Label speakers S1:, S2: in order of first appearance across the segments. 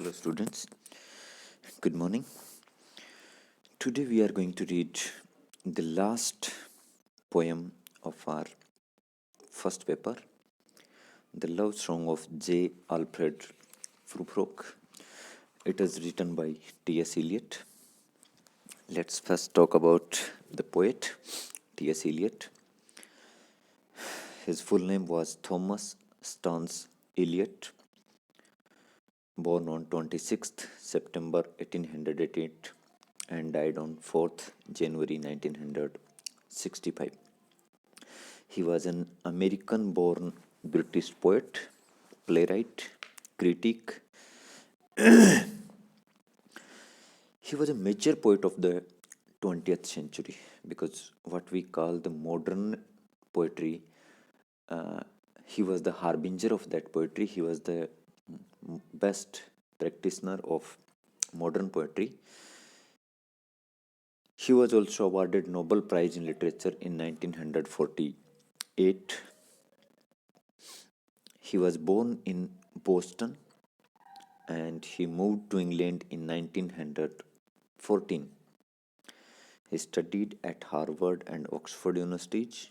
S1: Hello, students. Good morning. Today we are going to read the last poem of our first paper, The Love Song of J. Alfred Prufrock. It is written by T.S. Eliot. Let's first talk about the poet, T.S. Eliot. His full name was Thomas Stans Eliot, born on 26th September 1888 and died on 4th January 1965. He was an American-born British poet, playwright, critic. He was a major poet of the 20th century because what we call the modern poetry, he was the harbinger of that poetry. He was the best practitioner of modern poetry. He was also awarded Nobel Prize in Literature in 1948. He was born in Boston and he moved to England in 1914. He studied at Harvard and Oxford Universities,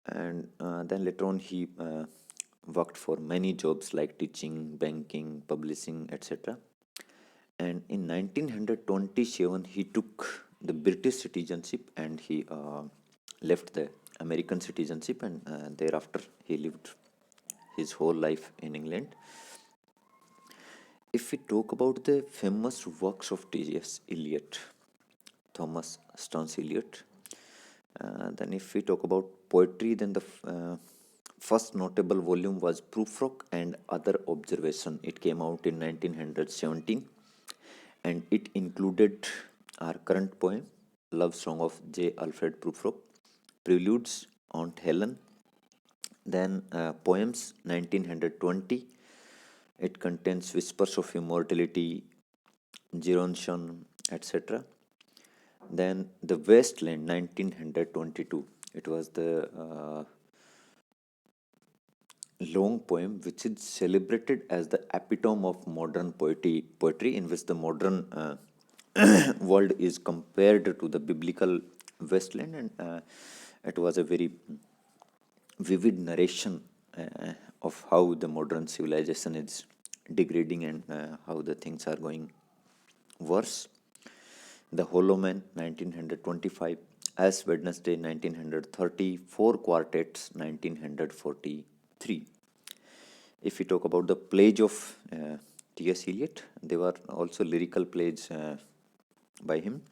S1: and then later on he worked for many jobs like teaching, banking, publishing, etc. And in 1927 he took the British citizenship and he left the American citizenship, and thereafter he lived his whole life in England. If we talk about the famous works of T.S. Eliot, Thomas Stans Eliot, then if we talk about poetry, then the first notable volume was Prufrock and Other Observation. It came out in 1917 and it included our current poem, Love Song of J. Alfred Prufrock, Preludes, Aunt Helen, then poems 1920. It contains Whispers of Immortality, Gerontion, etc. Then The Wasteland 1922. It was the long poem which is celebrated as the epitome of modern poetry in which the modern world is compared to the biblical wasteland, and it was a very vivid narration of how the modern civilization is degrading and how the things are going worse. The Hollow Man 1925, As Wednesday 1930, Four Quartets 1943. If we talk about the plays of T.S. Eliot, they were also lyrical plays by him.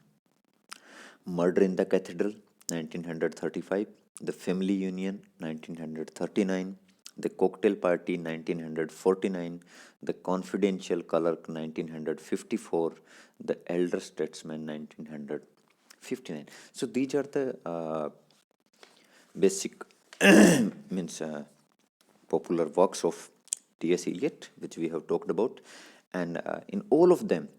S1: Murder in the Cathedral 1935, The Family Union 1939, The Cocktail Party 1949, The Confidential Clerk 1954, The Elder Statesman 1959. So these are the basic means popular works of T.S. Eliot which we have talked about, and in all of them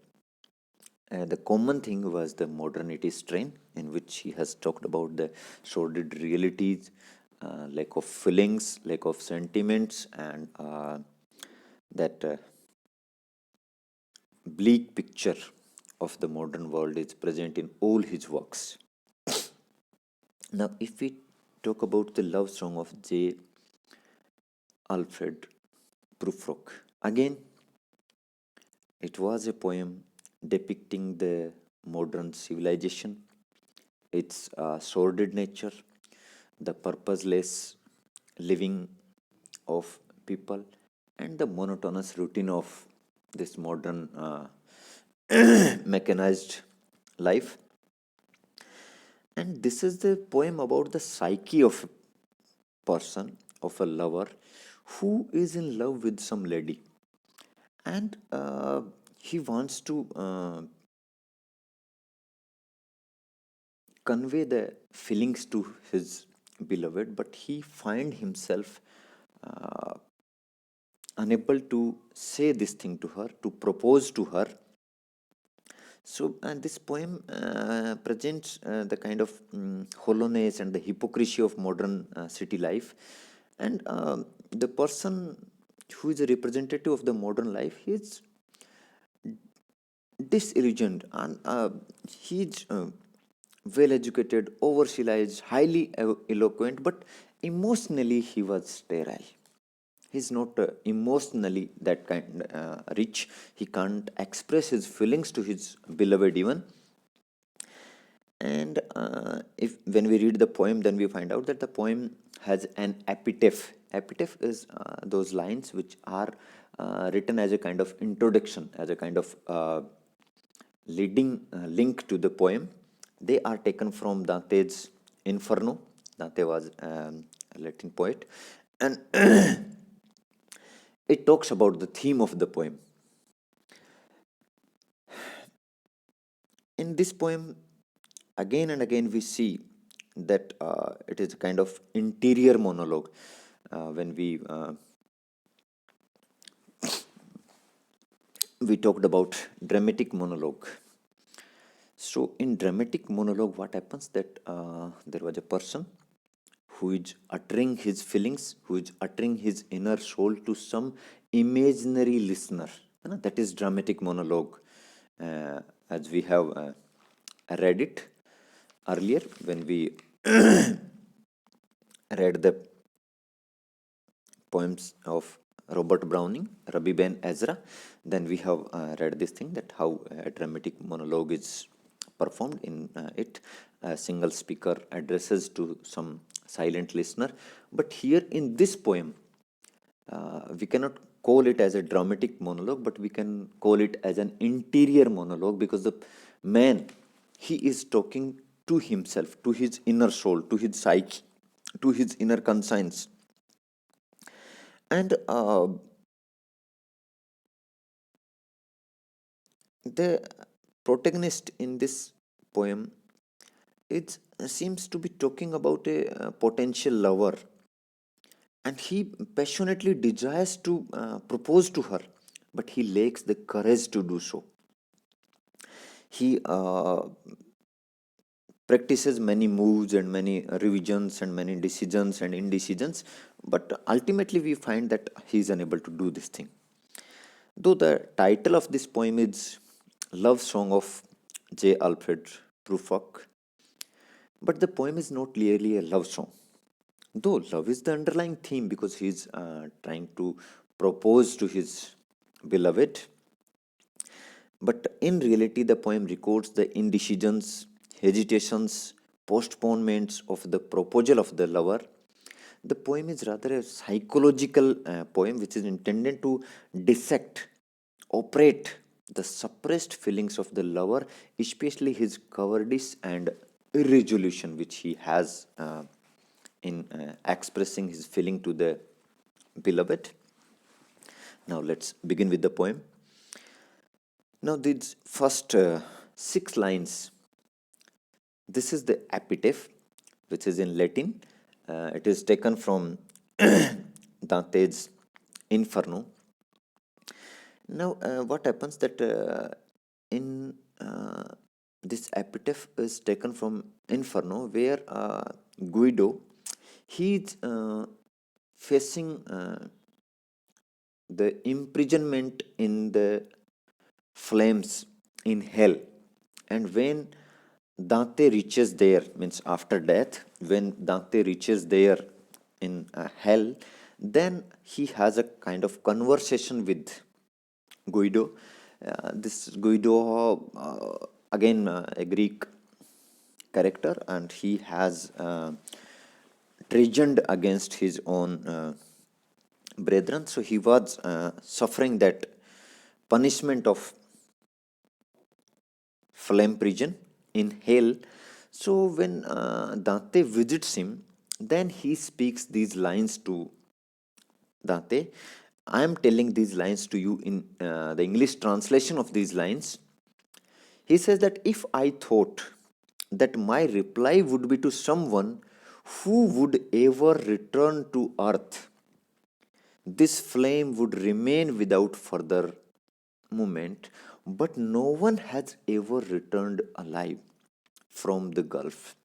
S1: the common thing was the modernity strain, in which he has talked about the sordid realities, lack of feelings, lack of sentiments, and that bleak picture of the modern world is present in all his works. Now, if we talk about the love song of J. Alfred Prufrock, again, it was a poem depicting the modern civilization, its sordid nature, the purposeless living of people, and the monotonous routine of this modern mechanized life. And this is the poem about the psyche of a person, of a lover, who is in love with some lady, and he wants to convey the feelings to his beloved, but he find himself unable to say this thing to her, to propose to her. So this poem presents the kind of hollowness and the hypocrisy of modern city life, and the person who is a representative of the modern life, he is disillusioned, and he's well educated, over civilized, highly eloquent, but emotionally he was sterile. He's not emotionally that kind rich. He can't express his feelings to his beloved even. And if when we read the poem, then we find out that the poem has an epitaph. Epitaph is those lines which are written as a kind of introduction, as a kind of leading link to the poem. They are taken from Dante's Inferno. Dante was a Latin poet, and it talks about the theme of the poem. In this poem, again and again, we see that it is a kind of interior monologue. When we talked about dramatic monologue. So, in dramatic monologue, what happens that there was a person who is uttering his feelings, who is uttering his inner soul to some imaginary listener. That is dramatic monologue, as we have read it earlier when we read the poems of Robert Browning, Rabbi Ben Ezra. Then we have read this thing, that how a dramatic monologue is performed in it. A single speaker addresses to some silent listener. But here in this poem, we cannot call it as a dramatic monologue, but we can call it as an interior monologue, because the man, he is talking to himself, to his inner soul, to his psyche, to his inner conscience. And the protagonist in this poem, it seems to be talking about a potential lover, and he passionately desires to propose to her, but he lacks the courage to do so. He practices many moves and many revisions and many decisions and indecisions, but ultimately we find that he is unable to do this thing. Though the title of this poem is Love Song of J. Alfred Prufrock, but the poem is not clearly a love song. Though love is the underlying theme, because he is trying to propose to his beloved, but in reality, the poem records the indecisions, hesitations, postponements of the proposal of the lover. The poem is rather a psychological poem which is intended to dissect, operate the suppressed feelings of the lover, especially his cowardice and irresolution which he has in expressing his feeling to the beloved. Now, let's begin with the poem. Now, these first 6 lines, this is the epitaph, which is in Latin. It is taken from Dante's Inferno. Now, what happens that in this epitaph is taken from Inferno, where Guido, he is facing the imprisonment in the flames in hell, and when Dante reaches there, means after death, when Dante reaches there in hell, then he has a kind of conversation with Guido. This Guido, again a Greek character, and he has treasoned against his own brethren. So he was suffering that punishment of flame prison in hell. So when Dante visits him, then he speaks these lines to Dante. I am telling these lines to you in the English translation of these lines. He says that if I thought that my reply would be to someone who would ever return to earth, this flame would remain without further movement, but no one has ever returned alive from the Gulf.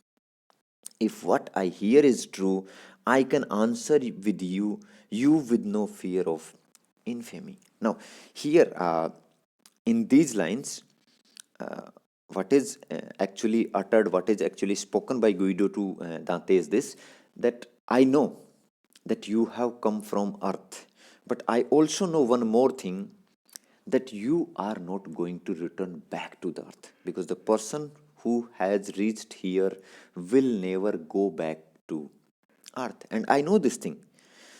S1: If what I hear is true, I can answer with you with no fear of infamy. Now, here in these lines, what is actually uttered, what is actually spoken by Guido to Dante is this, that I know that you have come from earth, but I also know one more thing, that you are not going to return back to the earth, because the person who has reached here will never go back to earth. And I know this thing.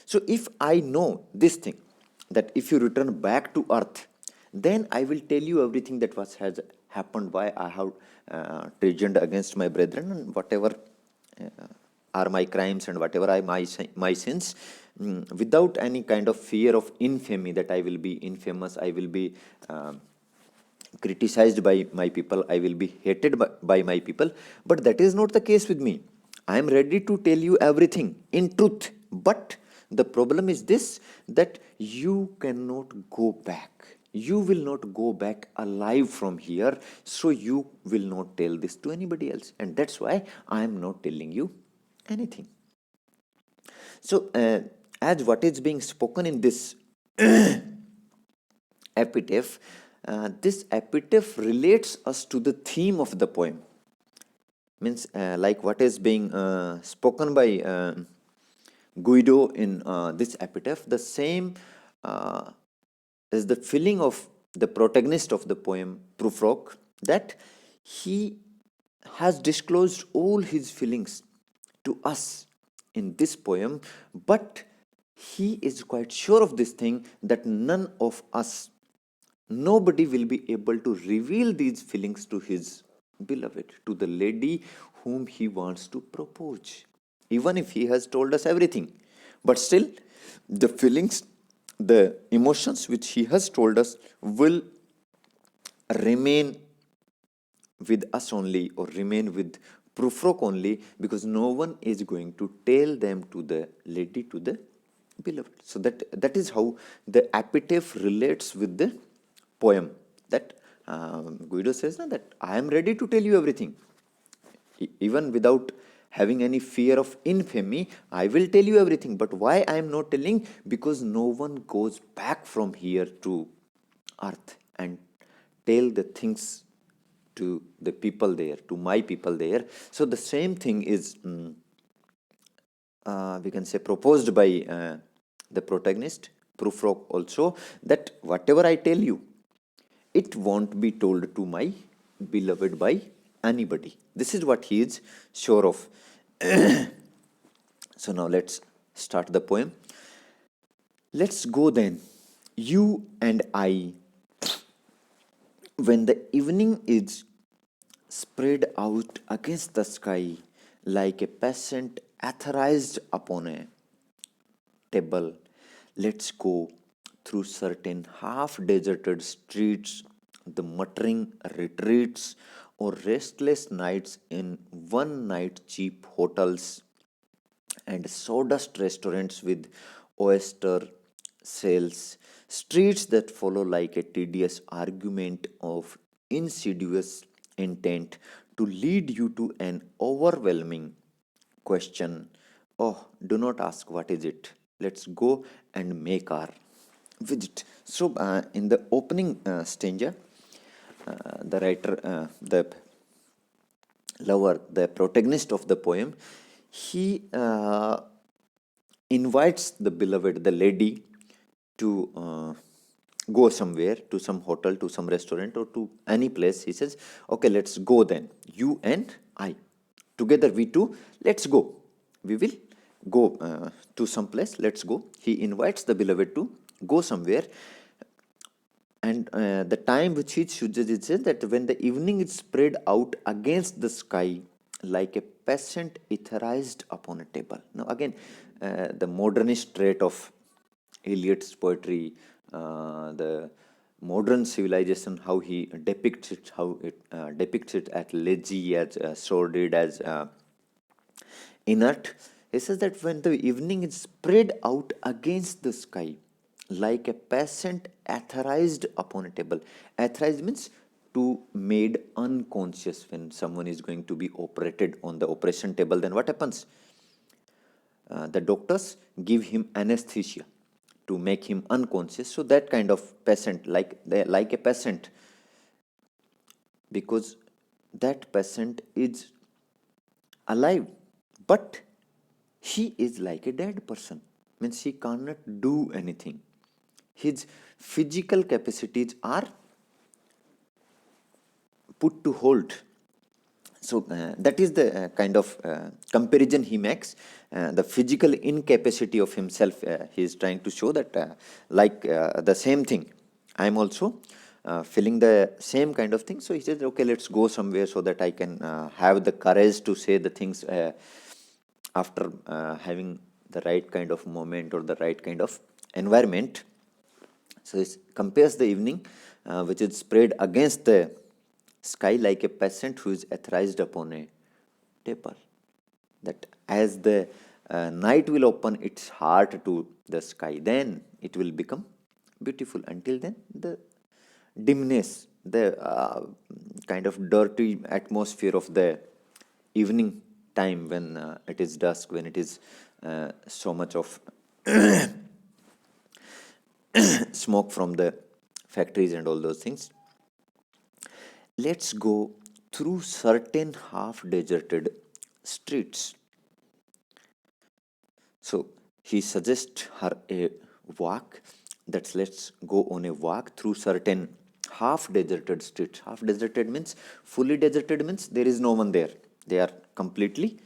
S1: So if I know this thing, that if you return back to earth, then I will tell you everything that was has happened, why I have treasoned against my brethren, and whatever are my crimes and whatever are my sins, without any kind of fear of infamy, that I will be infamous, I will be criticized by my people, I will be hated by my people. But that is not the case with me. I am ready to tell you everything in truth. But the problem is this, that you cannot go back. You will not go back alive from here, so you will not tell this to anybody else. And that's why I am not telling you anything. So, as what is being spoken in this epitaph, this epitaph relates us to the theme of the poem. Means, like what is being spoken by Guido in this epitaph, the same is the feeling of the protagonist of the poem, Prufrock, that he has disclosed all his feelings to us in this poem, but he is quite sure of this thing, that none of us, nobody will be able to reveal these feelings to his beloved, to the lady whom he wants to propose, even if he has told us everything. But still, the feelings, the emotions which he has told us will remain with us only, or remain with Prufrock only, because no one is going to tell them to the lady, to the beloved. So that is how the epitaph relates with the poem, that Guido says that I am ready to tell you everything, even without having any fear of infamy. I will tell you everything. But why I am not telling? Because no one goes back from here to earth and tell the things to the people there, to my people there. So the same thing is we can say proposed by the protagonist Prufrock also, that whatever I tell you, it won't be told to my beloved by anybody. This is what he is sure of. So now let's start the poem. Let's go then, you and I, when the evening is spread out against the sky like a peasant etherized upon a table. Let's go through certain half deserted streets, the muttering retreats or restless nights in one night cheap hotels and sawdust restaurants with oyster sales, streets that follow like a tedious argument of insidious intent to lead you to an overwhelming question. Oh, do not ask what is it. Let's go and make our visit. So, in the opening stanza, the writer, the lover, the protagonist of the poem, he invites the beloved, the lady, to go somewhere, to some hotel, to some restaurant, or to any place. He says, okay, let's go then, you and I. Together, we two, let's go. We will go to some place, let's go. He invites the beloved to go somewhere. And the time which he chooses, it says that when the evening is spread out against the sky like a peasant etherized upon a table. Now again, the modernist trait of Eliot's poetry, the modern civilization, how he depicts it, how it depicts it as lazy, as sordid, as inert. He says that when the evening is spread out against the sky, like a peasant etherized upon a table. Etherized means to made unconscious. When someone is going to be operated on the operation table, then what happens? The doctors give him anesthesia to make him unconscious. So that kind of peasant, like a peasant, because that patient is alive, but he is like a dead person, means he cannot do anything. His physical capacities are put to hold. So that is the kind of comparison he makes. The physical incapacity of himself, he is trying to show that the same thing, I am also feeling the same kind of thing. So he says, okay, let's go somewhere so that I can have the courage to say the things after having the right kind of moment or the right kind of environment. So it compares the evening, which is spread against the sky like a peasant who is authorized upon a table. That as the night will open its heart to the sky, then it will become beautiful. Until then, the dimness, the kind of dirty atmosphere of the evening time, when it is dusk, when it is so much of smoke from the factories and all those things. Let's go through certain half deserted streets. So he suggests her a walk. That's let's go on a walk through certain half deserted streets. Half deserted means fully deserted means there is no one there. They are completely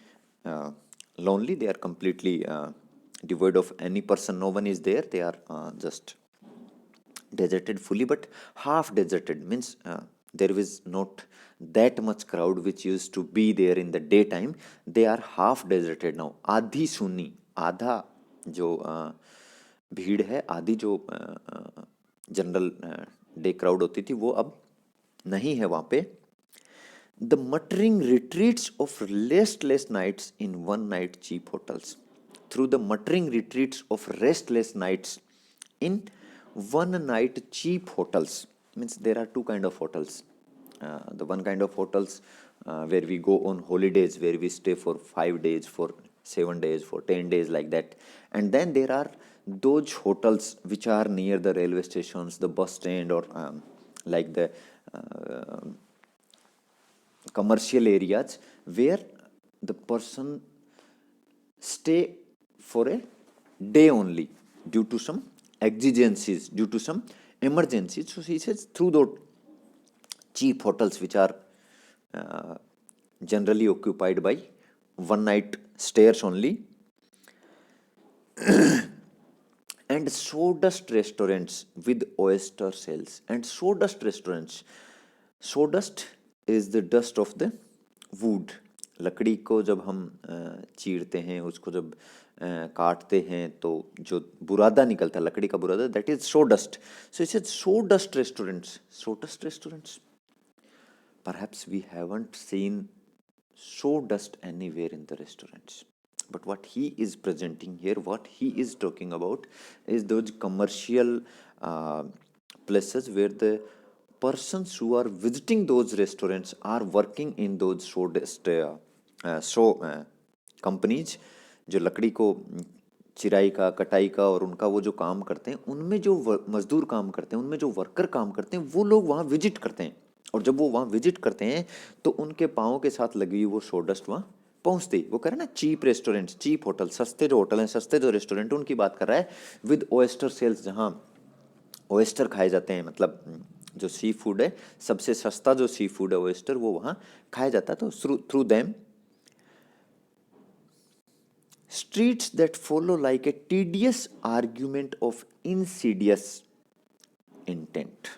S1: lonely. They are completely devoid of any person. No one is there. They are just deserted fully. But half deserted means there is not that much crowd which used to be there in the daytime. They are half deserted now. आधी सुनी, आधा जो भीड़ है, आधी जो general day crowd होती थी वो अब नहीं है वहाँ पे. The muttering retreats of restless nights in one night cheap hotels. Through the muttering retreats of restless nights in one night cheap hotels, means there are two kind of hotels. The one kind of hotels where we go on holidays, where we stay for 5 days, for 7 days, for 10 days, like that. And then there are those hotels which are near the railway stations, the bus stand, or like the commercial areas, where the person stay for a day only due to some exigencies, due to some emergencies. So he says through those cheap hotels which are generally occupied by one night stayers only, and sawdust restaurants with oyster shells. And sawdust restaurants, sawdust is the dust of the wood. लकड़ी को जब हम चीरते हैं, उसको जब काटते हैं, तो जो बुरादा निकलता है, लकड़ी का बुरादा, that is sawdust. So it says sawdust restaurants. Sawdust restaurants, perhaps we haven't seen sawdust anywhere in the restaurants. But what he is presenting here, what he is talking about, is those commercial places where the persons who are visiting those restaurants are working in those sawdust companies, जो लकड़ी को चिराई का, कटाई का और उनका वो जो काम करते हैं, उनमें जो मजदूर काम करते हैं, उनमें जो वर्कर काम करते हैं, वो लोग वहाँ विजिट करते हैं. और जब वो वहाँ विजिट करते हैं तो उनके पाँव के साथ लगी हुई वो सॉडस्ट वहाँ पहुँचती. वो कह रहे हैं ना चीप रेस्टोरेंट्स, चीप होटल, सस्ते जो होटल हैं, सस्ते जो रेस्टोरेंट, उनकी बात कर रहा है. विद ओएस्टर सेल्स, जहाँ ओएस्टर खाए जाते हैं, मतलब जो सी फूड है, सबसे सस्ता जो सी फूड है ओएस्टर, वो वहाँ खाया जाता है. तो through them streets that follow like a tedious argument of insidious intent.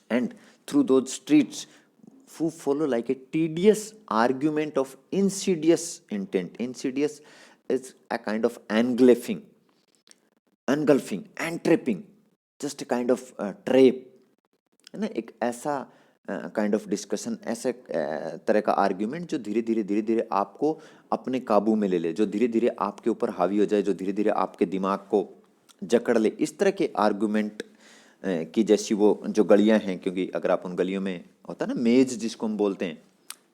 S1: And through those streets who follow like a tedious argument of insidious intent. Insidious is a kind of engulfing, entrapping, just a kind of trap, है ना. एक ऐसा kind of discussion, ऐसे तरह का argument जो धीरे धीरे आपको अपने काबू में ले ले, जो धीरे धीरे आपके ऊपर हावी हो जाए, जो धीरे धीरे आपके दिमाग को जकड़ ले. इस तरह के आर्ग्यूमेंट की जैसी वो जो गलियां हैं, क्योंकि अगर आप उन गलियों में, होता है ना मेज जिसको हम बोलते हैं,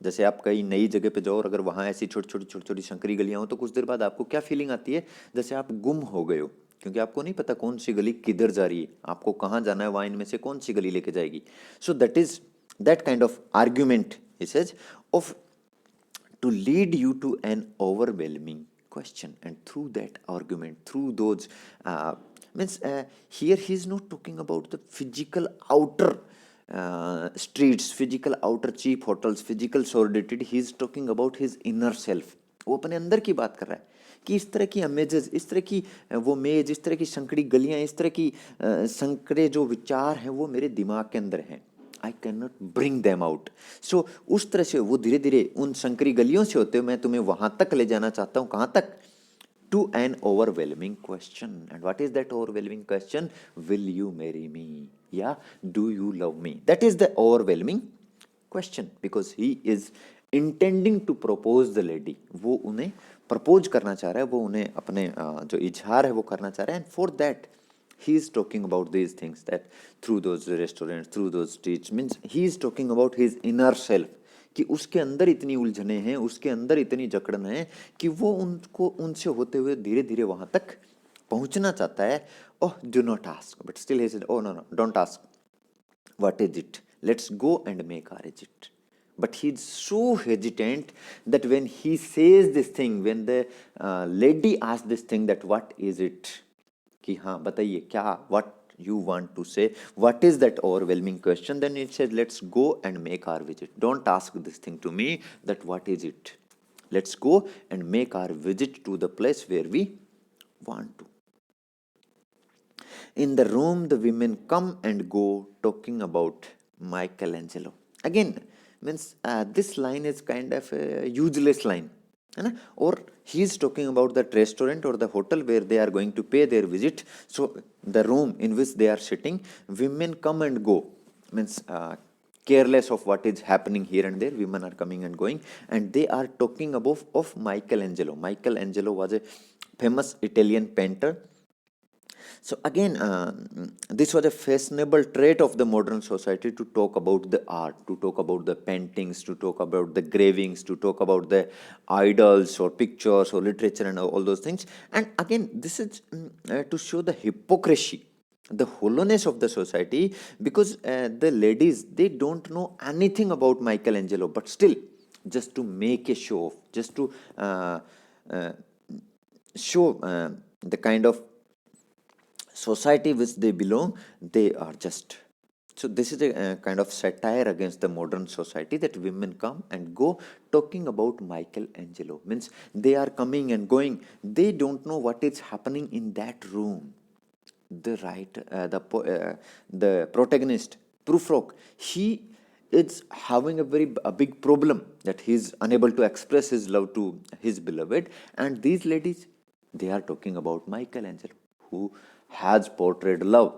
S1: जैसे आप कहीं नई जगह पे जाओ और अगर वहाँ ऐसी छोटी छोटी संकरी गलियाँ हो, तो कुछ देर बाद आपको क्या फीलिंग आती है, जैसे आप गुम हो गए हो, क्योंकि आपको नहीं पता कौन सी गली किधर जा रही है, आपको कहाँ जाना है, वहाँ इनमें से कौन सी गली लेके जाएगी. So that is that kind of argument, he says, of to lead you to an overwhelming question. And through that argument, through those means here he is not talking about the physical outer streets, physical outer cheap hotels, physical sordidity. He is talking about his inner self. वो अपने अंदर की बात कर रहा है कि इस तरह की अमेजेस, इस तरह की वो मेज, इस तरह की संकड़ी गलियां, इस तरह की संकड़े जो विचार हैं वो मेरे दिमाग के अंदर हैं. I can not bring them out. So उस तरह से वो धीरे धीरे उन संकरी गलियों से होते हुए मैं तुम्हें वहां तक ले जाना चाहता हूँ. कहाँ तक? To an overwhelming question. And what is that overwhelming question? Will you marry me? Yeah, do you love me? That is the overwhelming question, because he is intending to propose the lady. वो उन्हें propose करना चाह रहा है, वो उन्हें अपने जो इजहार है वो करना चाह रहा है. And for that he is talking about these things, that through those restaurants, through those streets, means he is talking about his inner self, कि उसके अंदर इतनी उलझने हैं, उसके अंदर इतनी जकड़न है कि वो उनको उनसे होते हुए धीरे धीरे वहां तक पहुंचना चाहता है. Oh, do not ask, but still he said, oh no no, don't ask, what is it, let's go and make our it. But he is so hesitant that when he says this thing, when the lady asks this thing, that what is it, कि हाँ बताइए क्या, what you want to say, what is that overwhelming question, then it says, let's go and make our visit. Don't ask this thing to me, that what is it, let's go and make our visit to the place where we want to. In the room the women come and go talking about Michelangelo. Again, means this line is kind of a useless line, है ना? Or he is talking about that restaurant or the hotel where they are going to pay their visit. So the room in which they are sitting, women come and go, means careless of what is happening here and there, women are coming and going, and they are talking about of Michelangelo. Michelangelo was a famous Italian painter. So again, this was a fashionable trait of the modern society to talk about the art, to talk about the paintings, to talk about the gravings, to talk about the idols or pictures or literature and all those things. And again, this is to show the hypocrisy, the hollowness of the society, because the ladies, they don't know anything about Michelangelo, but still, just to make a show of, just to show the kind of society which they belong, they are just. So this is a kind of satire against the modern society, that women come and go talking about Michelangelo. Means they are coming and going, they don't know what is happening in that room. The the protagonist, Prufrock, he is having a big problem, that he is unable to express his love to his beloved, and these ladies, they are talking about Michelangelo, who has portrayed love.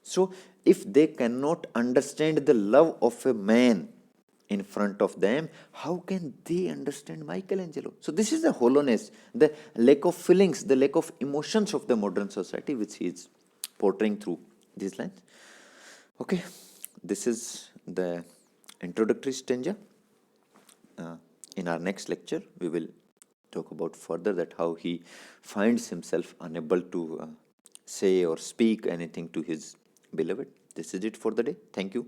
S1: So if they cannot understand the love of a man in front of them, how can they understand Michelangelo? So this is the hollowness, the lack of feelings, the lack of emotions of the modern society, which he is portraying through these lines. Okay, this is the introductory stanza. In our next lecture, we will talk about further that how he finds himself unable to say or speak anything to his beloved. This is it for the day. Thank you.